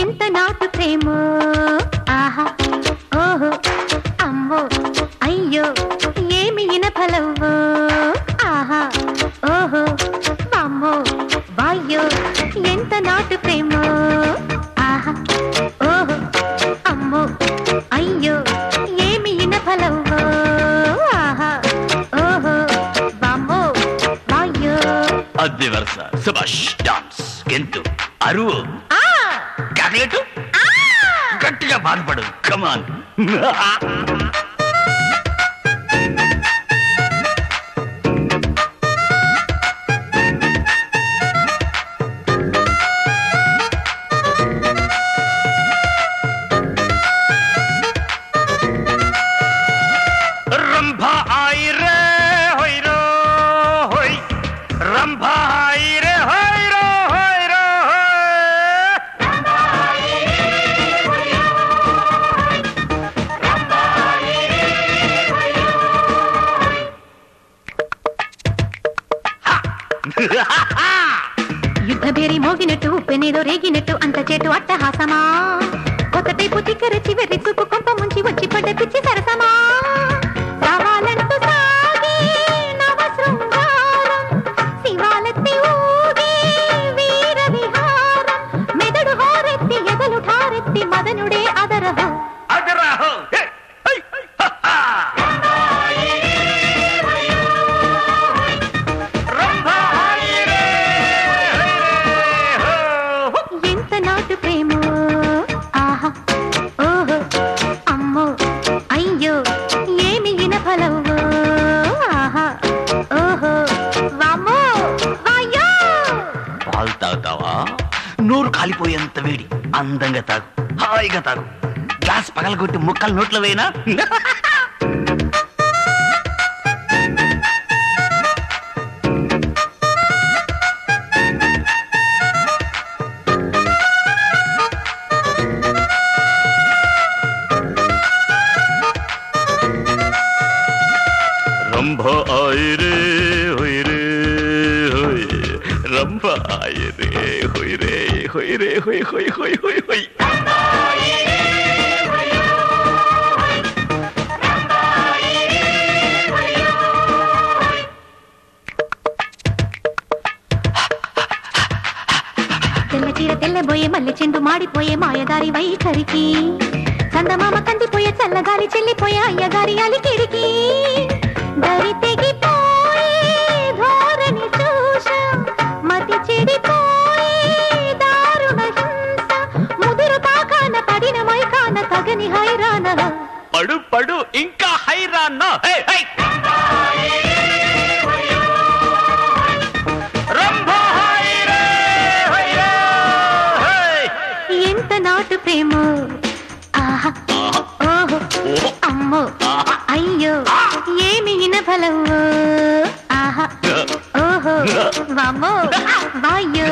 ఎంత నాటు ప్రేమ ఆహా ఓహో అమ్మో అయ్యో ఏమి ఇనఫలవో ఆహా ఓహో అమ్మో వాయ్యో ఎంత నాటు ప్రేమ ఆహా ఓహో అమ్మో అయ్యో ఏమి ఇనఫలవో ఆహా ఓహో అమ్మో వాయ్యో అద్ది వరుస సుభాష్ డాన్స్ గెంతు అరువు చాక్లెట్ గట్టిగా బాధపడు కమాన్ రంభా आई रे होई रो होई రంభా आई रे होई रो होई रो యుద్ధ బేరి మోగినట్టు పెనేదో రేగినట్టు అంత చేటు అట్టహాసమా కొత్త టైపు తిక్కర చివరి చూపు కొంప ముంచి వచ్చి పడ్డ పిచ్చి సరసమా రావాలంటూ సాగి నవ శృంగారం శివాలెత్తి ఊగి వీర విహారం మెదడు హోరెత్తి ఎదలు ఠారెత్తి మదనుడే అదరహో అదరహో ఎంత నాటు ప్రేమ ఆహా ఓహో అమ్మో అయ్యో ఏమి ఇనఫలవో ఆహా ఓహో వామ్మో వాయ్యో పాలు తాగుతావా నోరు కాలిపోయేంత వేడి అందంగా తాగు హాయిగా తాగు గ్లాస్ పగలగొట్టి ముక్కలు నోట్లో వేయనా రంభా आई रे होई रे होई రంభా आई रे होई रे होई रे होई होई होई होई होई తెల్ల చీర తెల్లబోయే మల్లె చెండు మాడిపోయే మాయదారి వైఖరికి చందమామ కందిపోయే చల్లగాలి చెల్లిపోయే అయ్యగారి అలికిరికి దరి తెగిపోయే ధోరణి చూష మతి చెడిపోయే దారుణ హింస ముదురు తాకాన పడిన మైకాన తగని హైరాణ పడు పడు ఇంకా హైరాన్న ఎంత నాటు ప్రేమ ఆహా ఓహో అమ్మో అయ్యో ఏమి ఇనఫలవో ఆహా ఓహో వామ్మో వాయ్యో